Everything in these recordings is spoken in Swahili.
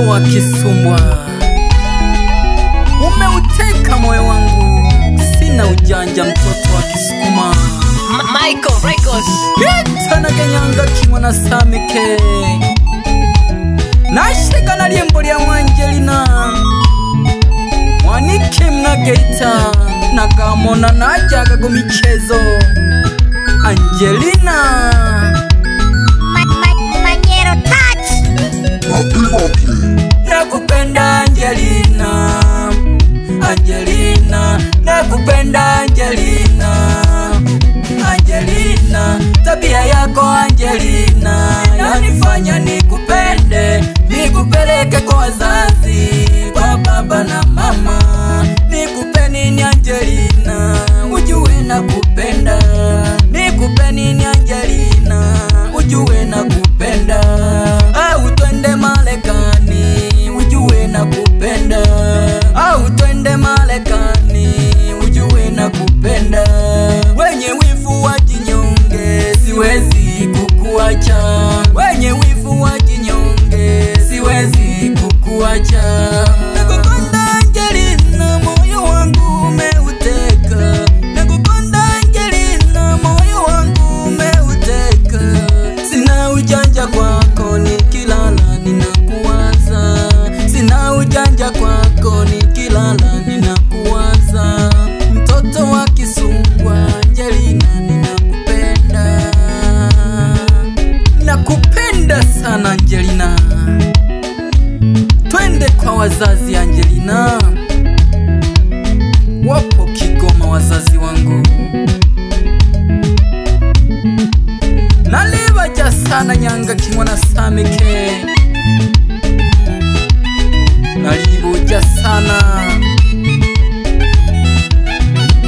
mtoto wa Kisumbwa, umeuteka moyo wangu, sina ujanja, mtoto wa Kisukuma. Michael Records Tana kenyanga kimwana samike nashika na liembo lya Angelina mwanike mna Geita nakamona najaga go michezo Angelina Manyero touch. nakupenda Angelina, Angelina nakupenda Angelina, Angelina tabia yako Angelina yanifanya nikupende, nikupeleke kwa wazazi, kwa baba na mama. Nikupe nini Angelina, ujue nakupenda. Nikupe nini Angelina, ujue nakupenda. Au twende Marekani, ujue nakupenda. Au twende Marekani, ujue nakupenda. Wenye wivu wa jinyonge siwezi kukuacha, wenye wivu wa jinyonge siwezi kukuacha. Nakupenda Angelina, moyo wangu umeuteka. Nakupenda Angelina, moyo wangu umeuteka. Sina ujanja kwako, nikilala ninakuwaza. Sina ujanja kwako, nikilala ninakuwaza. Mtoto wa Kisumbwa Angelina, ninakupenda. Nakupenda sana Angelina. Twende kwa wazazi Angelina, wapo Kigoma wazazi wangu. Nalibaja sana nyanga kimwana samike, nalibuja sana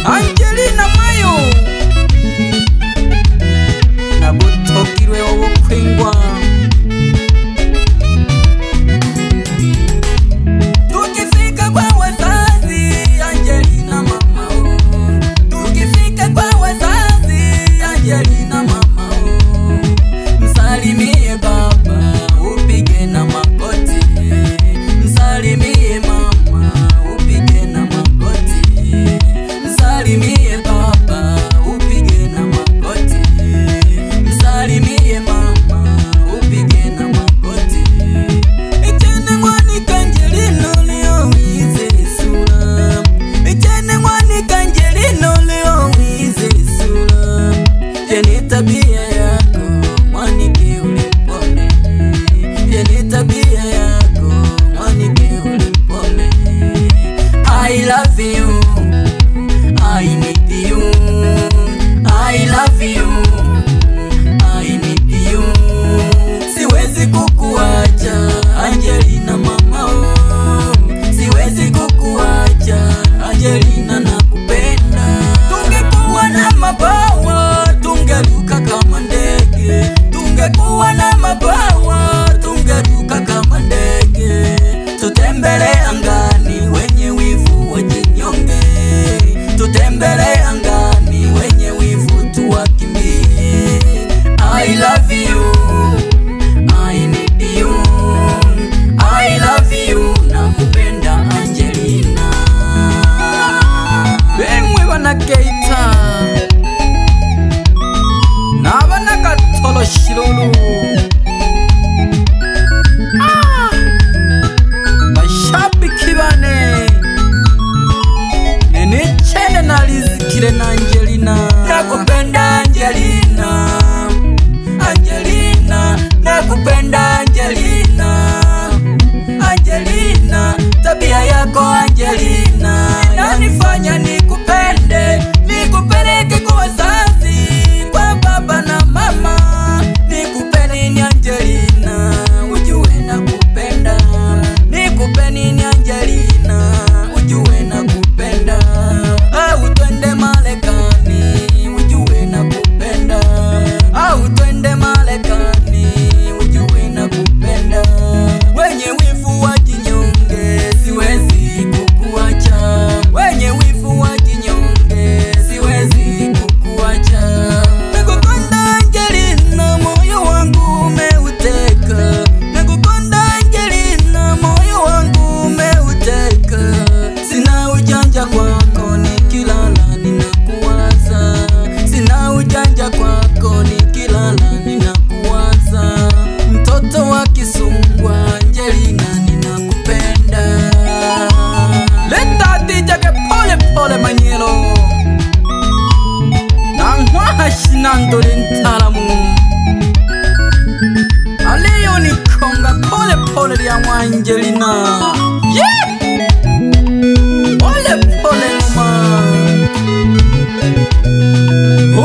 Angelina mayo nabutokirwe obukwingwa. Tukifika kwa wazazi Angelina mama oh, tukifika kwa wazazi Angelina mama oh, msalimie baba upige na magoti, msalimie mama upige na magoti, msalimie baba upige na magoti, msalimie mama upige na magoti. Echene mwani Angelina leo wize sura, echene mwani Angelina leo wize sura. Jeni tabia yako mwanike ulimpole, jeni tabia yako mwanike ulimpole. I love you, I need you, I love you, I need you. Siwezi kukuacha Angelina mama oh, siwezi kukuacha Angelina nakupenda. Tungekuwa na mabawa tungeruka kama ndege, tungekuwa na mabawa tungeruka kama ndege. Tutembele angani wenye wivu wajinyonge, tutembele angani wenye wivu tuwakimbie. I love you, I need you, I love you, nakupenda Angelina. Bemwe bana Geita nabana Katolo Shilulu, bashabiki bane nenichene nalizikire na Angelina. Nakupenda Angelina, Angelina nakupenda Angelina, Angelina tabia yako Angelina yanifanya nikupende, nikupeleke kwa wazazi, kwa baba na mama. Nikupe nini Angelina, ujue nakupenda. Nikupe nini Angelina, ujue nakupenda. Au twende Marekani, kinandole ntalamu aleyo nikonga pole pole lya Angelina pole pole ngoma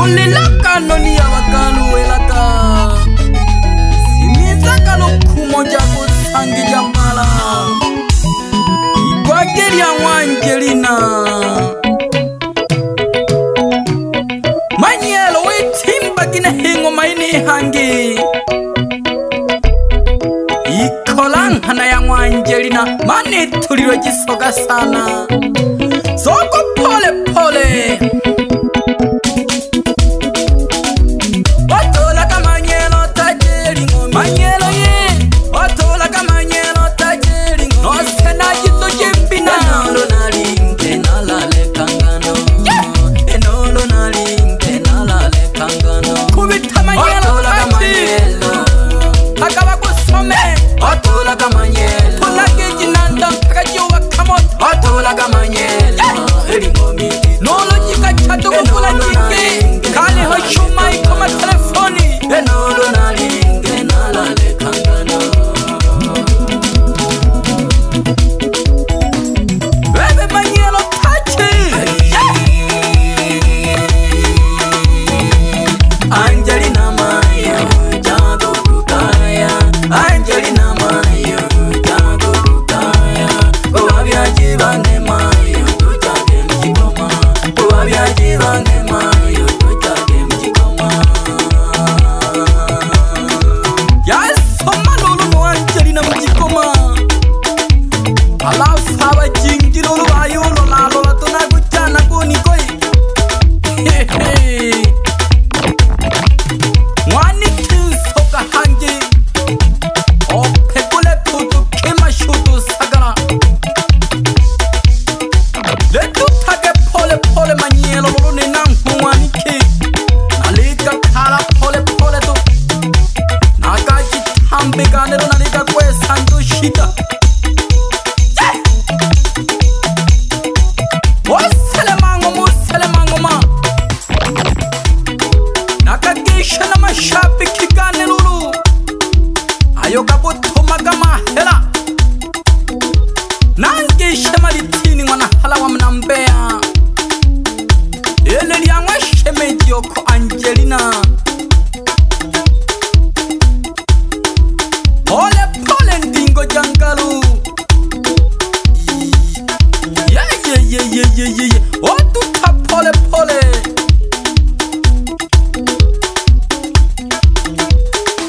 ulilaka noni abakalu welaka simizaka lokumoja kusangi jamala ikwake lya Angelina manyelo wetimba kina hingo maini hangi ikolanghana ya Angelina mani tuliro jisoga sana soko pole pole otola kamanyelo tajiri manyelo ye otola kamanyelo tajiri no sena jito jimbina nalo nalinge nalale kangano enolo nalinge nalale kangano kubita manyelo tajiri akaba kusome otola kamanyelo tulage jinanda kakajiwa kamoto otola kamanyelo elimomi nolojika chatu kukula jingi kali hoshuma ikoma telefoni enolo nalinge nalale kangano bebe manyelo tachi Angelina mayo jago kutaya Angelina mayo jago kutaya Oabyaji bane mayo tuchake mjikoma Oabyaji bane mayo tuchake mjikoma Yasoma lulu mo Angelina mjikoma Alafu hawa jingi lulu bayo lola lola tunakuchana kuni koi Mwani kinsoka hangi opekule tutu kema shutu sagara letu tage pole pole manyelo lulu ninangu mwani ki nalika kala pole pole tu nakaji tambe ganero nalika kwe sandu shita musele mango ma nakagisha na mashapi kigane lulu ayo kabutuma gama hela nangisha malitini mwana hala wa mnambea ele liangwa shemeji yoko Angelina pole pole ndingo jangalu ye otuta pole pole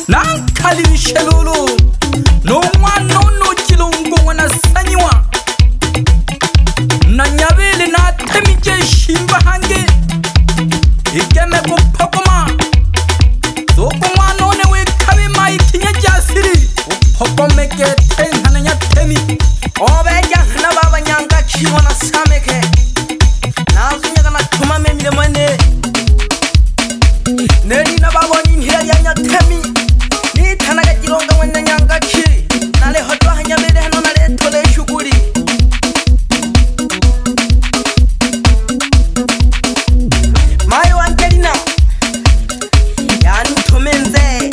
nankali shelulu no mwana no chilungu wana sanyiwa na nyabili na temije shimba hange ikeme kupokoma soko mwana one wekabi maikinya jasiri upokomeke tenhana nyatemi obeja na baba nyanga chiwana sameke nazunya na tuma memile mwene neli na baba nyinhia ya nyatemi ni tanaga jironga mwene nyanga chiri nale hotwa hanya mele hano nale tole shuguri mayo Angelina yani tumenze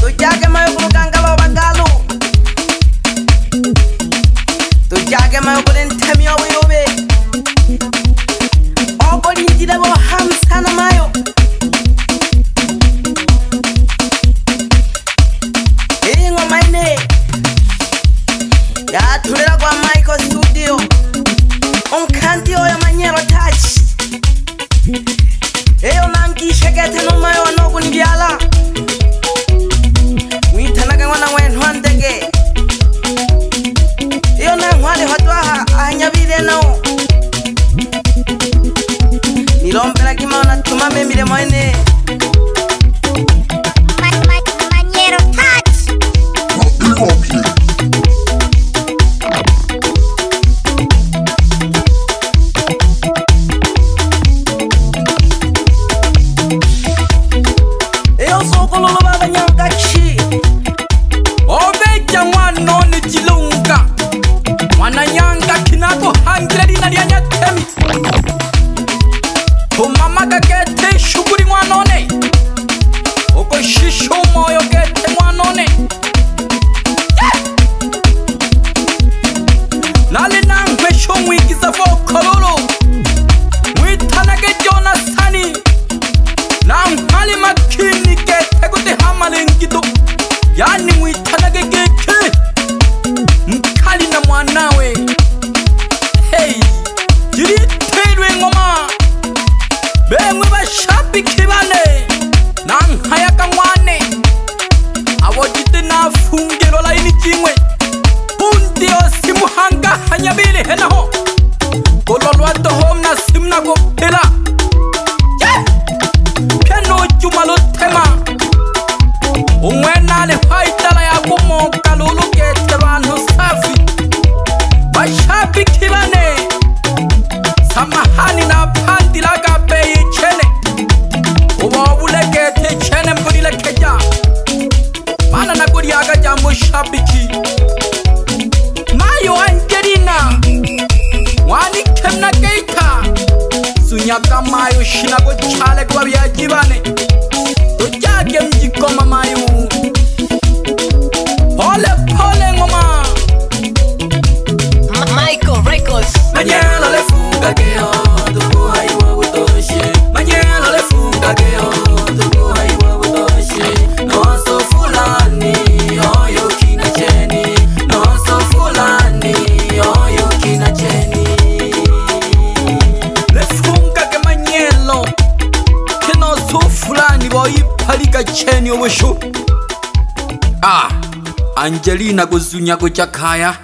tujage mayo kuluganga baba galo tujage mayo kulentemi owirobe oboli ndile bo hamsana mayo ingo maine ya tulera kwa Michael Studio onkanti oya manyero touch eyo nangisha gete no mayo anogu ndiala mwitanaga mwana wenu handege iyo na mwale hotwa ahanyabire nao nilombela kima ona tuma memile mwene Manyero touch. eyo soko lolo baba nyanga chi obeja mwana one chilunga mwana nyanga kinako Angelina lya nyatemi umama kakete simna go pela piano chuma lo tema umwena le haitala ya kumoka lulu kete bantu safi bashabi kibane samahani na pandi la gabe chene ubabule kete chene mbudile keja mana na gudi aga jambo shabiki mayo Angelina wani kemna keita sunyaka mayo shinago chale kwa byajibane ujage mjikoma mayo pole pole ngoma Michael Records. Manyela le fuga geo tuku haiwa utoshi Manyela le fuga geo tuku haiwa utoshi No so fulani oyo kina cheni No so fulani oyo kina cheni Le fuga ke manyelo Ke no so fulani boi palika cheni obosho Angelina kuzunya kuchakaya